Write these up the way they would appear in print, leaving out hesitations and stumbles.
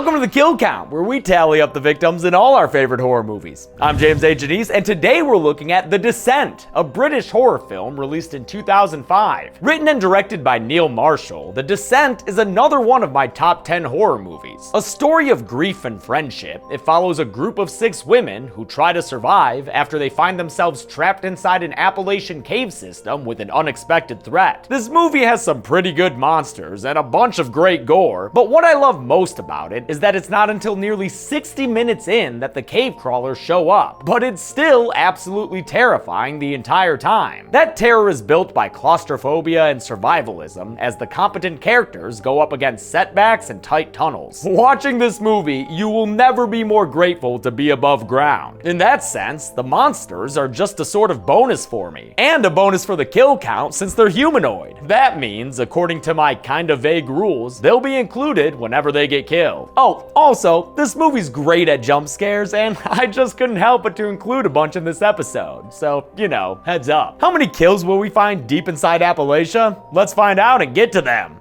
Welcome to the Kill Count, where we tally up the victims in all our favorite horror movies. I'm James A. Janice, and today we're looking at The Descent, a British horror film released in 2005. Written and directed by Neil Marshall, The Descent is another one of my top 10 horror movies. A story of grief and friendship, it follows a group of 6 women who try to survive after they find themselves trapped inside an Appalachian cave system with an unexpected threat. This movie has some pretty good monsters and a bunch of great gore, but what I love most about it is that it's not until nearly 60 minutes in that the cave crawlers show up, but it's still absolutely terrifying the entire time. That terror is built by claustrophobia and survivalism as the competent characters go up against setbacks and tight tunnels. Watching this movie, you will never be more grateful to be above ground. In that sense, the monsters are just a sort of bonus for me, and a bonus for the kill count since they're humanoid. That means, according to my kinda vague rules, they'll be included whenever they get killed. Oh, also, this movie's great at jump scares, and I just couldn't help but to include a bunch in this episode. So, you know, heads up. How many kills will we find deep inside Appalachia? Let's find out and get to them.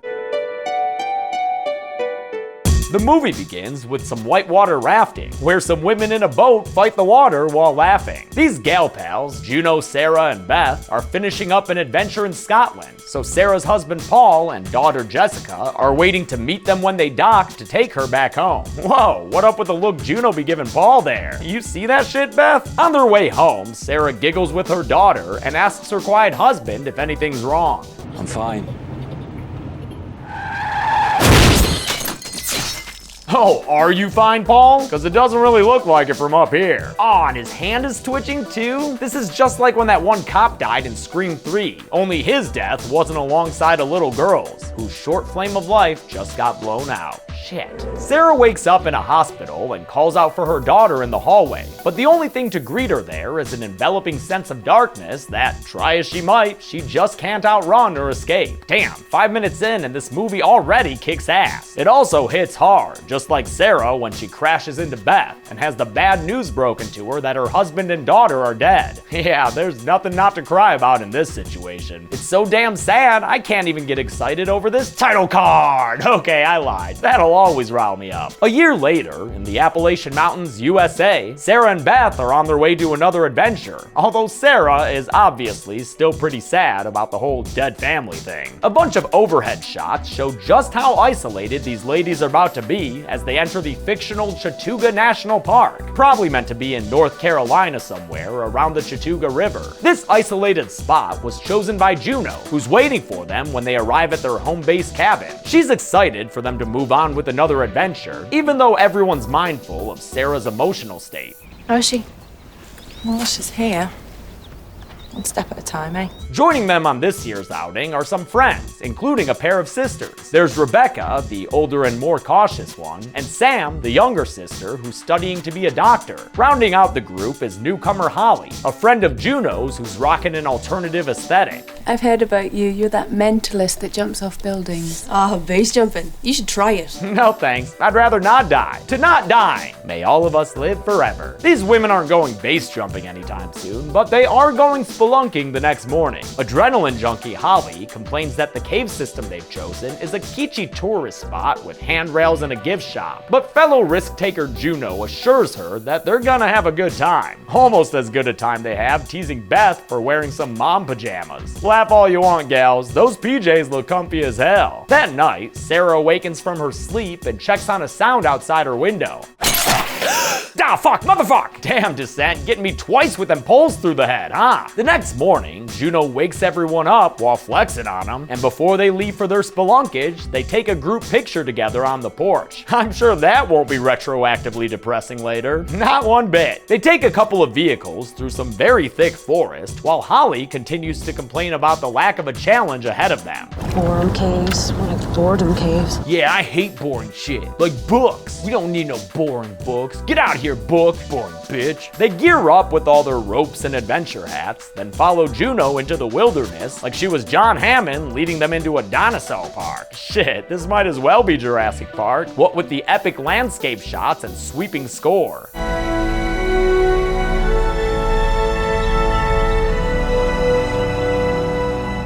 The movie begins with some whitewater rafting, where some women in a boat fight the water while laughing. These gal pals, Juno, Sarah, and Beth, are finishing up an adventure in Scotland, so Sarah's husband Paul and daughter Jessica are waiting to meet them when they dock to take her back home. Whoa, what up with the look Juno be giving Paul there? You see that shit, Beth? On their way home, Sarah giggles with her daughter and asks her quiet husband if anything's wrong. I'm fine. Oh, are you fine, Paul? Because it doesn't really look like it from up here. Aw, and his hand is twitching too? This is just like when that one cop died in Scream 3, only his death wasn't alongside a little girl's, whose short flame of life just got blown out. Shit. Sarah wakes up in a hospital and calls out for her daughter in the hallway, but the only thing to greet her there is an enveloping sense of darkness that, try as she might, she just can't outrun or escape. Damn, 5 minutes in and this movie already kicks ass. It also hits hard, just like Sarah when she crashes into Beth and has the bad news broken to her that her husband and daughter are dead. Yeah, there's nothing not to cry about in this situation. It's so damn sad, I can't even get excited over this title card. Okay, I lied. That'll always rile me up. A year later, in the Appalachian Mountains, USA, Sarah and Beth are on their way to another adventure, although Sarah is obviously still pretty sad about the whole dead family thing. A bunch of overhead shots show just how isolated these ladies are about to be as they enter the fictional Chattooga National Park, probably meant to be in North Carolina somewhere around the Chattooga River. This isolated spot was chosen by Juno, who's waiting for them when they arrive at their home base cabin. She's excited for them to move on with another adventure, even though everyone's mindful of Sarah's emotional state. Oh, is she? Well, she's here. One step at a time, eh? Joining them on this year's outing are some friends, including a pair of sisters. There's Rebecca, the older and more cautious one, and Sam, the younger sister, who's studying to be a doctor. Rounding out the group is newcomer Holly, a friend of Juno's who's rocking an alternative aesthetic. I've heard about you. You're that mentalist that jumps off buildings. Ah, base jumping. You should try it. No thanks, I'd rather not die. To not die, may all of us live forever. These women aren't going base jumping anytime soon, but they are going spelunking the next morning. Adrenaline junkie Holly complains that the cave system they've chosen is a kitschy tourist spot with handrails and a gift shop, but fellow risk-taker Juno assures her that they're gonna have a good time. Almost as good a time they have teasing Beth for wearing some mom pajamas. Laugh all you want, gals, those PJs look comfy as hell. That night, Sarah awakens from her sleep and checks on a sound outside her window. Ah, fuck, motherfuck! Damn, Descent, getting me twice with them poles through the head, huh? The next morning, Juno wakes everyone up while flexing on them, and before they leave for their spelunkage, they take a group picture together on the porch. I'm sure that won't be retroactively depressing later. Not one bit. They take a couple of vehicles through some very thick forest, while Holly continues to complain about the lack of a challenge ahead of them. Boredom caves. More like boredom caves. Yeah, I hate boring shit. Like books. We don't need no boring books. Get out of here, book, boring bitch. They gear up with all their ropes and adventure hats, then follow Juno into the wilderness like she was John Hammond leading them into a dinosaur park. Shit, this might as well be Jurassic Park. What with the epic landscape shots and sweeping score.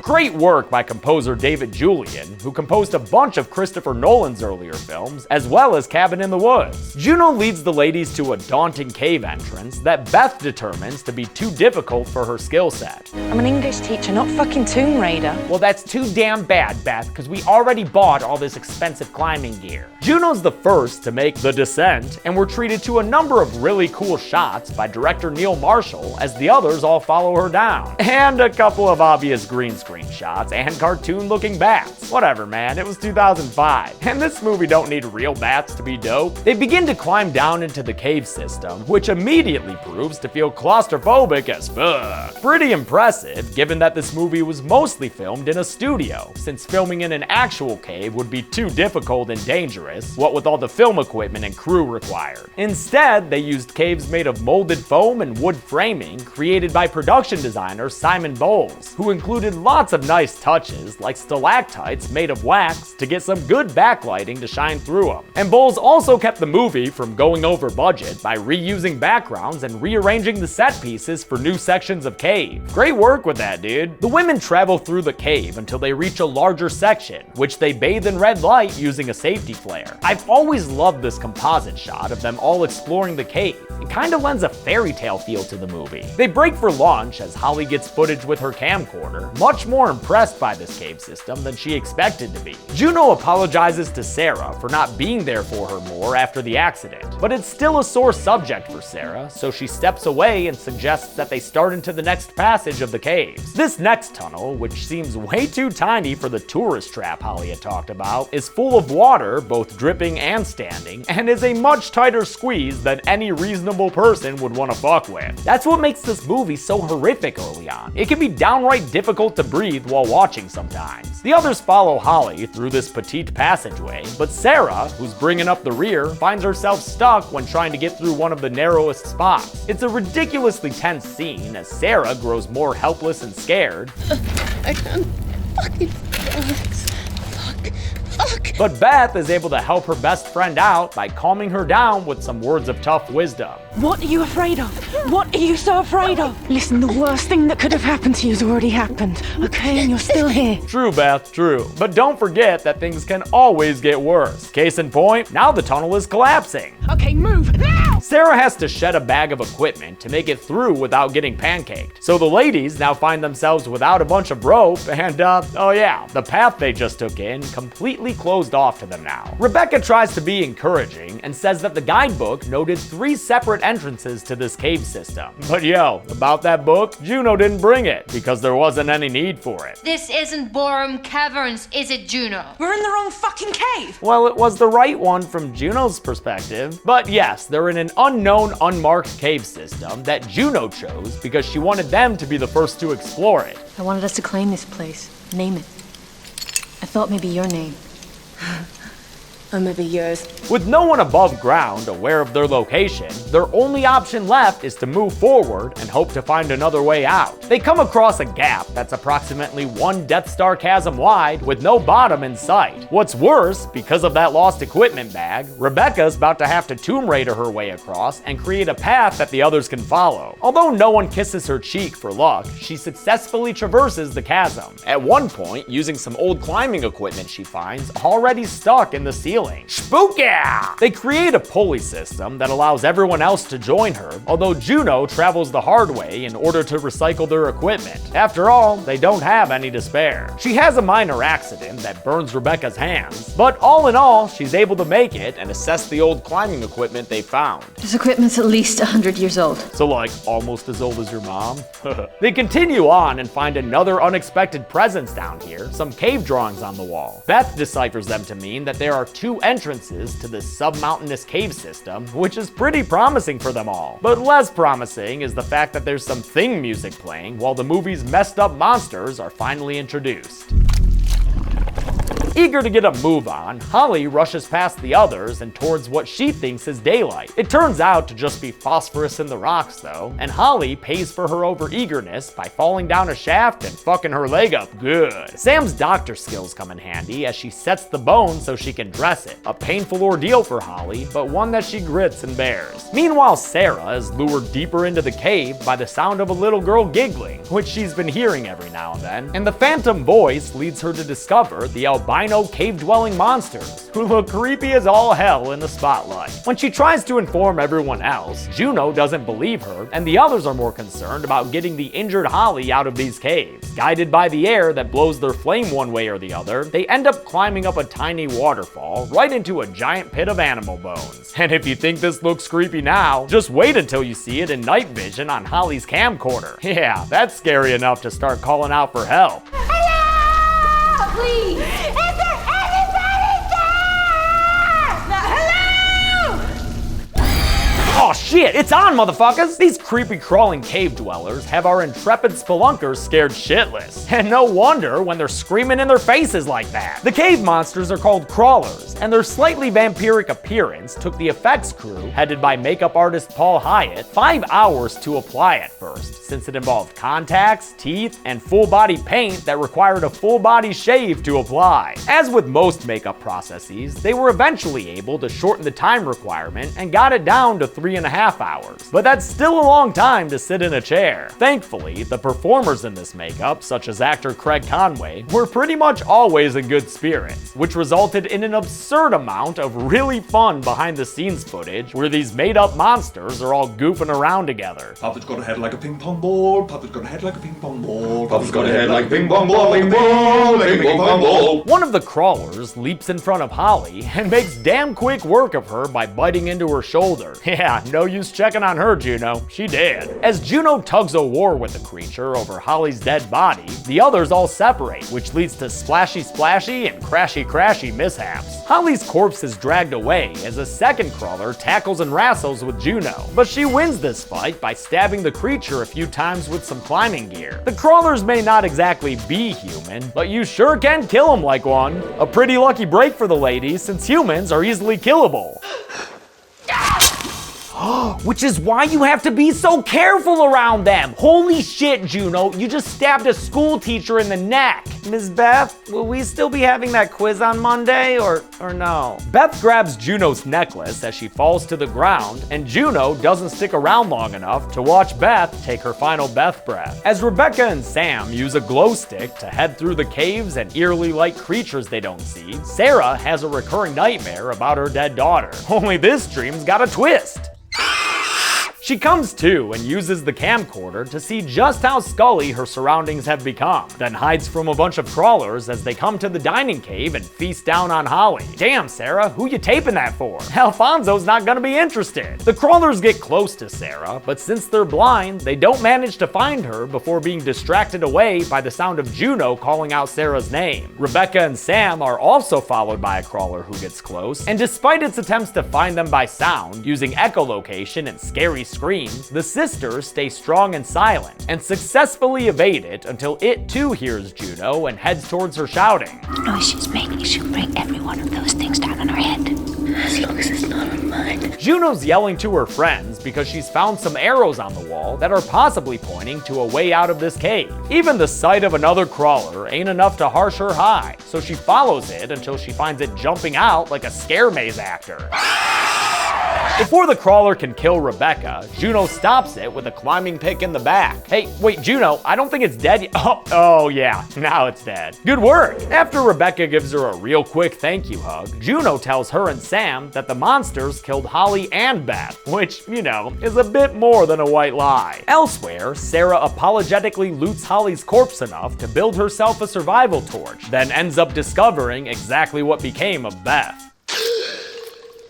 Great work by composer David Julian, who composed a bunch of Christopher Nolan's earlier films, as well as Cabin in the Woods. Juno leads the ladies to a daunting cave entrance that Beth determines to be too difficult for her skill set. I'm an English teacher, not fucking Tomb Raider. Well, that's too damn bad, Beth, because we already bought all this expensive climbing gear. Juno's the first to make the descent, and we're treated to a number of really cool shots by director Neil Marshall as the others all follow her down. And a couple of obvious green screen shots and cartoon-looking bats. Whatever, man, it was 2005. And this movie don't need real bats to be dope. They begin to climb down into the cave system, which immediately proves to feel claustrophobic as fuck. Pretty impressive, given that this movie was mostly filmed in a studio, since filming in an actual cave would be too difficult and dangerous, what with all the film equipment and crew required. Instead, they used caves made of molded foam and wood framing, created by production designer Simon Bowles, who included lots of nice touches, like stalactites made of wax to get some good backlighting to shine through them. And Bowles also kept the movie from going over budget by reusing backgrounds and rearranging the set pieces for new sections of cave. Great work with that, dude. The women travel through the cave until they reach a larger section, which they bathe in red light using a safety flare. I've always loved this composite shot of them all exploring the cave. It kind of lends a fairy tale feel to the movie. They break for lunch as Holly gets footage with her camcorder, much more impressed by this cave system than she expected to be. Juno apologizes to Sarah for not being there for her more after the accident, but it's still a sore subject for Sarah, so she steps away and suggests that they start into the next passage of the caves. This next tunnel, which seems way too tiny for the tourist trap Holly had talked about, is full of water, both dripping and standing, and is a much tighter squeeze than any reasonable person would want to fuck with. That's what makes this movie so horrific early on. It can be downright difficult to breathe while watching sometimes. The others follow Holly through this petite passageway, but Sarah, who's bringing up the rear, finds herself stuck when trying to get through one of the narrowest spots. It's a ridiculously tense scene as Sarah grows more helpless and scared. I can't fucking fuck. But Beth is able to help her best friend out by calming her down with some words of tough wisdom. What are you afraid of? What are you so afraid of? Listen, the worst thing that could have happened to you has already happened, okay? And you're still here. True, Beth, true. But don't forget that things can always get worse. Case in point, now the tunnel is collapsing. Okay, move, now! Sarah has to shed a bag of equipment to make it through without getting pancaked. So the ladies now find themselves without a bunch of rope and, oh yeah, the path they just took in completely closed off to them now. Rebecca tries to be encouraging and says that the guidebook noted 3 separate entrances to this cave system. But yo, about that book, Juno didn't bring it because there wasn't any need for it. This isn't Borum Caverns, is it, Juno? We're in the wrong fucking cave! Well, it was the right one from Juno's perspective. But yes, they're in an unknown, unmarked cave system that Juno chose because she wanted them to be the first to explore it. I wanted us to claim this place. Name it. I thought maybe your name. Or maybe yours. With no one above ground aware of their location, their only option left is to move forward and hope to find another way out. They come across a gap that's approximately 1 Death Star chasm wide with no bottom in sight. What's worse, because of that lost equipment bag, Rebecca's about to have to Tomb Raider her way across and create a path that the others can follow. Although no one kisses her cheek for luck, she successfully traverses the chasm. At one point, using some old climbing equipment she finds already stuck in the ceiling. Spooky! They create a pulley system that allows everyone else to join her, although Juno travels the hard way in order to recycle their equipment. After all, they don't have any to spare. She has a minor accident that burns Rebecca's hands, but all in all, she's able to make it and assess the old climbing equipment they found. This equipment's at least 100 years old. So like, almost as old as your mom? They continue on and find another unexpected presence down here, some cave drawings on the wall. Beth deciphers them to mean that there are 2 entrances to this submountainous cave system, which is pretty promising for them all. But less promising is the fact that there's some thing music playing while the movie's messed up monsters are finally introduced. Eager to get a move on, Holly rushes past the others and towards what she thinks is daylight. It turns out to just be phosphorus in the rocks though, and Holly pays for her over-eagerness by falling down a shaft and fucking her leg up good. Sam's doctor skills come in handy as she sets the bone so she can dress it. A painful ordeal for Holly, but one that she grits and bears. Meanwhile, Sarah is lured deeper into the cave by the sound of a little girl giggling, which she's been hearing every now and then, and the phantom voice leads her to discover the albino cave-dwelling monsters, who look creepy as all hell in the spotlight. When she tries to inform everyone else, Juno doesn't believe her, and the others are more concerned about getting the injured Holly out of these caves. Guided by the air that blows their flame one way or the other, they end up climbing up a tiny waterfall right into a giant pit of animal bones. And if you think this looks creepy now, just wait until you see it in night vision on Holly's camcorder. Yeah, that's scary enough to start calling out for help. Hello! Please! Is there anybody there? Hello! Oh shit, it's on, motherfuckers! These creepy crawling cave dwellers have our intrepid spelunkers scared shitless. And no wonder when they're screaming in their faces like that. The cave monsters are called crawlers, and their slightly vampiric appearance took the effects crew, headed by makeup artist Paul Hyatt, 5 hours to apply at first, since it involved contacts, teeth, and full body paint that required a full body shave to apply. As with most makeup processes, they were eventually able to shorten the time requirement and got it down to 3.5 hours. But that's still a long time to sit in a chair. Thankfully, the performers in this makeup, such as actor Craig Conway, were pretty much always in good spirits, which resulted in an absurd amount of really fun behind the scenes footage where these made up monsters are all goofing around together. Papa's got a head like a ping pong ball. Papa's got a head like a ping pong ball. Papa's got a head like a ping pong ball, ping pong, ping pong ball. One of the crawlers leaps in front of Holly and makes damn quick work of her by biting into her shoulder. Yeah, no use checking on her, Juno. She did. As Juno tugs a war with the creature over Holly's dead body, the others all separate, which leads to splashy and crashy mishaps. Holly's corpse is dragged away as a second crawler tackles and wrestles with Juno, but she wins this fight by stabbing the creature a few times with some climbing gear. The crawlers may not exactly be human, but you sure can kill them like one. A pretty lucky break for the ladies, since humans are easily killable. Which is why you have to be so careful around them. Holy shit, Juno, you just stabbed a school teacher in the neck. Ms. Beth, will we still be having that quiz on Monday or no? Beth grabs Juno's necklace as she falls to the ground, and Juno doesn't stick around long enough to watch Beth take her final Beth breath. As Rebecca and Sam use a glow stick to head through the caves and eerily light creatures they don't see, Sarah has a recurring nightmare about her dead daughter. Only this dream's got a twist. She comes to and uses the camcorder to see just how scully her surroundings have become, then hides from a bunch of crawlers as they come to the dining cave and feast down on Holly. Damn, Sarah, who you taping that for? Alfonso's not gonna be interested. The crawlers get close to Sarah, but since they're blind, they don't manage to find her before being distracted away by the sound of Juno calling out Sarah's name. Rebecca and Sam are also followed by a crawler who gets close, and despite its attempts to find them by sound, using echolocation and scary screams, the sisters stay strong and silent, and successfully evade it until it too hears Juno and heads towards her shouting. The noise she's making, she'll bring every one of those things down on her head. As long as it's not on mine. Juno's yelling to her friends because she's found some arrows on the wall that are possibly pointing to a way out of this cave. Even the sight of another crawler ain't enough to harsh her high, so she follows it until she finds it jumping out like a scare maze actor. Before the crawler can kill Rebecca, Juno stops it with a climbing pick in the back. Hey, wait, Juno, I don't think it's dead yet. Oh yeah, now it's dead. Good work. After Rebecca gives her a real quick thank you hug, Juno tells her and Sam that the monsters killed Holly and Beth, which, you know, is a bit more than a white lie. Elsewhere, Sarah apologetically loots Holly's corpse enough to build herself a survival torch, then ends up discovering exactly what became of Beth.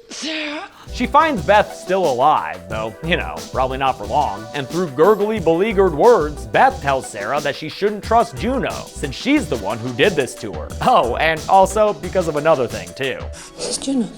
Sarah? She finds Beth still alive, though, you know, probably not for long, and through gurgly, beleaguered words, Beth tells Sarah that she shouldn't trust Juno, since she's the one who did this to her. Oh, and also because of another thing, too. This is Juno.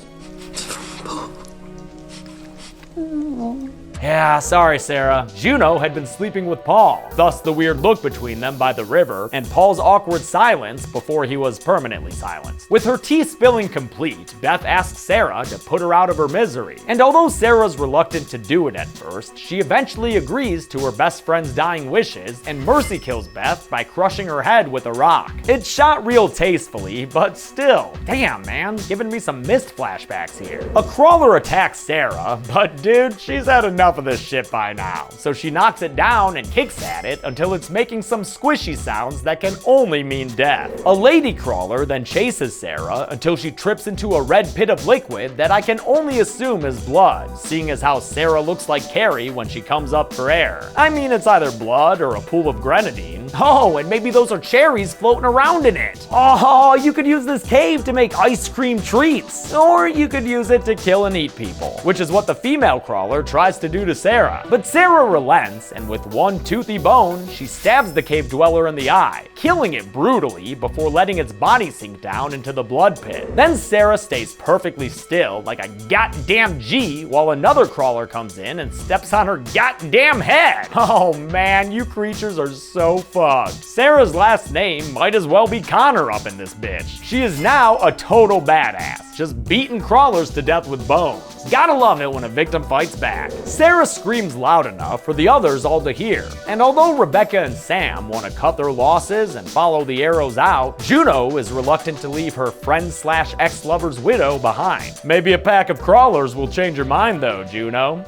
Yeah, sorry, Sarah. Juno had been sleeping with Paul, thus the weird look between them by the river, and Paul's awkward silence before he was permanently silenced. With her tea spilling complete, Beth asks Sarah to put her out of her misery. And although Sarah's reluctant to do it at first, she eventually agrees to her best friend's dying wishes and mercy kills Beth by crushing her head with a rock. It's shot real tastefully, but still. Damn, man, giving me some missed flashbacks here. A crawler attacks Sarah, but dude, she's had enough of this shit by now. So she knocks it down and kicks at it until it's making some squishy sounds that can only mean death. A lady crawler then chases Sarah until she trips into a red pit of liquid that I can only assume is blood, seeing as how Sarah looks like Carrie when she comes up for air. I mean, it's either blood or a pool of grenadine. Oh, and maybe those are cherries floating around in it. Oh, you could use this cave to make ice cream treats. Or you could use it to kill and eat people, which is what the female crawler tries to do to Sarah. But Sarah relents, and with one toothy bone, she stabs the cave dweller in the eye, killing it brutally before letting its body sink down into the blood pit. Then Sarah stays perfectly still like a goddamn G while another crawler comes in and steps on her goddamn head. Oh man, you creatures are so fucked. Sarah's last name might as well be Connor up in this bitch. She is now a total badass, just beating crawlers to death with bones. Gotta love it when a victim fights back. Sarah screams loud enough for the others all to hear. And although Rebecca and Sam want to cut their losses and follow the arrows out, Juno is reluctant to leave her friend/ex-lover's widow behind. Maybe a pack of crawlers will change your mind though, Juno.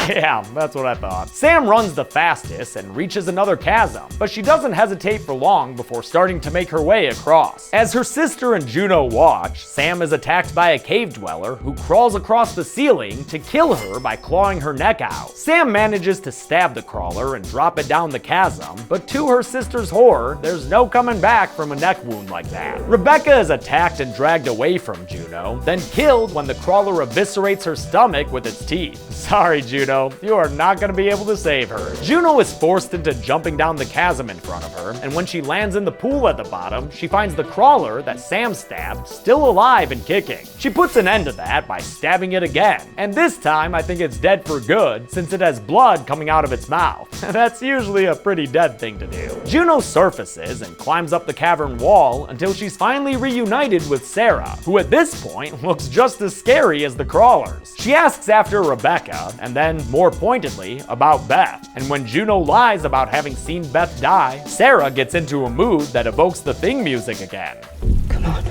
Yeah, that's what I thought. Sam runs the fastest and reaches another chasm, but she doesn't hesitate for long before starting to make her way across. As her sister and Juno watch, Sam is attacked by a cave dweller who crawls across the ceiling to kill her by clawing her neck out. Sam manages to stab the crawler and drop it down the chasm, but to her sister's horror, there's no coming back from a neck wound like that. Rebecca is attacked and dragged away from Juno, then killed when the crawler eviscerates her stomach with its teeth. Sorry, Juno. You are not going to be able to save her. Juno is forced into jumping down the chasm in front of her, and when she lands in the pool at the bottom, she finds the crawler that Sam stabbed still alive and kicking. She puts an end to that by stabbing it again, and this time I think it's dead for good since it has blood coming out of its mouth. That's usually a pretty dead thing to do. Juno surfaces and climbs up the cavern wall until she's finally reunited with Sarah, who at this point looks just as scary as the crawlers. She asks after Rebecca, and then more pointedly, about Beth. And when Juno lies about having seen Beth die, Sarah gets into a mood that evokes the Thing music again. Come on.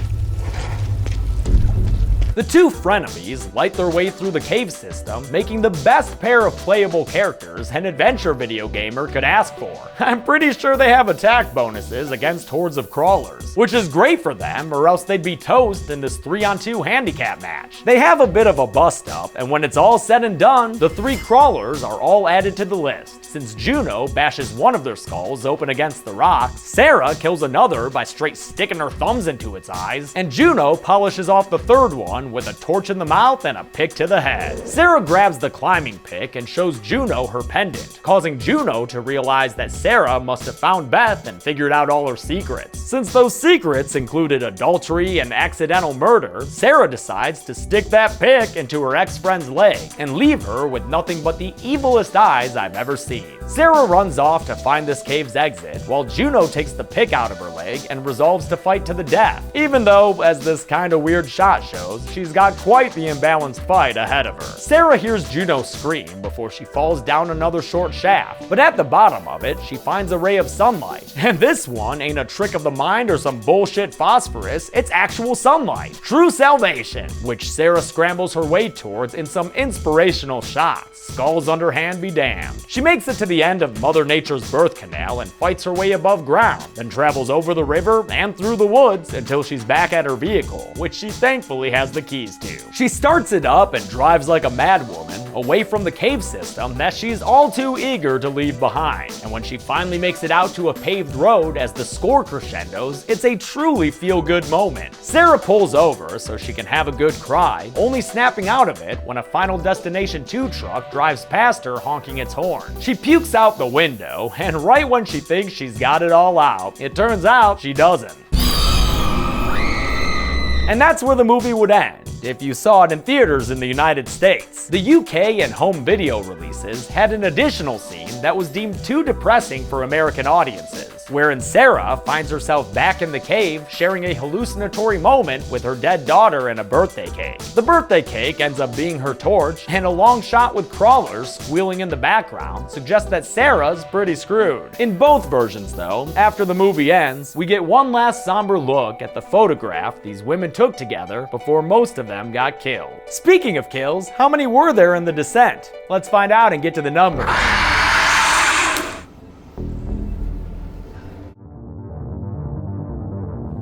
The two frenemies light their way through the cave system, making the best pair of playable characters an adventure video gamer could ask for. I'm pretty sure they have attack bonuses against hordes of crawlers, which is great for them or else they'd be toast in this 3-on-2 handicap match. They have a bit of a bust up, and when it's all said and done, the 3 crawlers are all added to the list. Since Juno bashes one of their skulls open against the rock, Sarah kills another by straight sticking her thumbs into its eyes, and Juno polishes off the third one with a torch in the mouth and a pick to the head. Sarah grabs the climbing pick and shows Juno her pendant, causing Juno to realize that Sarah must have found Beth and figured out all her secrets. Since those secrets included adultery and accidental murder, Sarah decides to stick that pick into her ex-friend's leg and leave her with nothing but the evilest eyes I've ever seen. Sarah runs off to find this cave's exit, while Juno takes the pick out of her leg and resolves to fight to the death, even though, as this kinda weird shot shows, she's got quite the imbalanced fight ahead of her. Sarah hears Juno scream before she falls down another short shaft, but at the bottom of it, she finds a ray of sunlight. And this one ain't a trick of the mind or some bullshit phosphorus, it's actual sunlight. True salvation, which Sarah scrambles her way towards in some inspirational shots. Skulls underhand be damned. She makes it to the end of Mother Nature's birth canal and fights her way above ground, then travels over the river and through the woods until she's back at her vehicle, which she thankfully has the keys to. She starts it up and drives like a madwoman away from the cave system that she's all too eager to leave behind. And when she finally makes it out to a paved road as the score crescendos, it's a truly feel-good moment. Sarah pulls over so she can have a good cry, only snapping out of it when a Final Destination 2 truck drives past her honking its horn. She pukes out the window, and right when she thinks she's got it all out, it turns out she doesn't. And that's where the movie would end. if you saw it in theaters in the United States. The UK and home video releases had an additional scene that was deemed too depressing for American audiences, wherein Sarah finds herself back in the cave sharing a hallucinatory moment with her dead daughter and a birthday cake. The birthday cake ends up being her torch, and a long shot with crawlers squealing in the background suggests that Sarah's pretty screwed. In both versions though, after the movie ends, we get one last somber look at the photograph these women took together before most of them got killed. Speaking of kills, how many were there in The Descent? Let's find out and get to the numbers.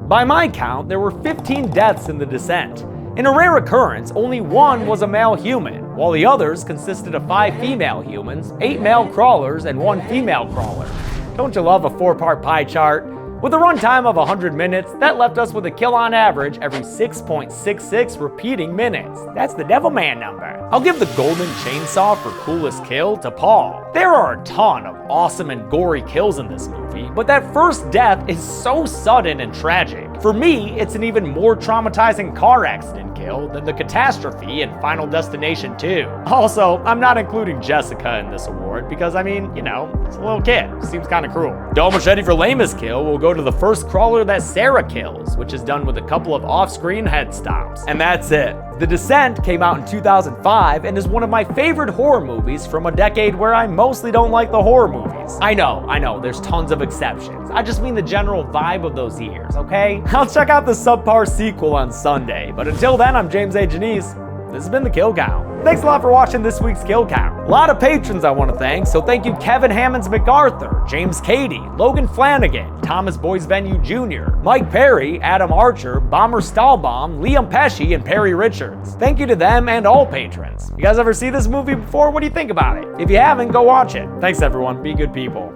By my count, there were 15 deaths in The Descent. In a rare occurrence, only one was a male human, while the others consisted of 5 female humans, 8 male crawlers, and 1 female crawler. Don't you love a 4-part pie chart? With a runtime of 100 minutes, that left us with a kill on average every 6.66 repeating minutes. That's the Devilman number. I'll give the golden chainsaw for coolest kill to Paul. There are a ton of awesome and gory kills in this movie, but that first death is so sudden and tragic. For me, it's an even more traumatizing car accident kill than the catastrophe in Final Destination 2. Also, I'm not including Jessica in this award because, I mean, you know, it's a little kid. Seems kind of cruel. Dull Machete for lamest kill will go to the first crawler that Sarah kills, which is done with a couple of off-screen head stops. And that's it. The Descent came out in 2005 and is one of my favorite horror movies from a decade where I mostly don't like the horror movies. I know, there's tons of exceptions. I just mean the general vibe of those years, okay? I'll check out the subpar sequel on Sunday, but until then, I'm James A. Janice. This has been The Kill Count. Thanks a lot for watching this week's Kill Count. A lot of patrons I want to thank, so thank you Kevin Hammonds MacArthur, James Cady, Logan Flanagan, Thomas Boys Venue Jr., Mike Perry, Adam Archer, Bomber Stahlbaum, Liam Pesci, and Perry Richards. Thank you to them and all patrons. You guys ever see this movie before? What do you think about it? If you haven't, go watch it. Thanks everyone, be good people.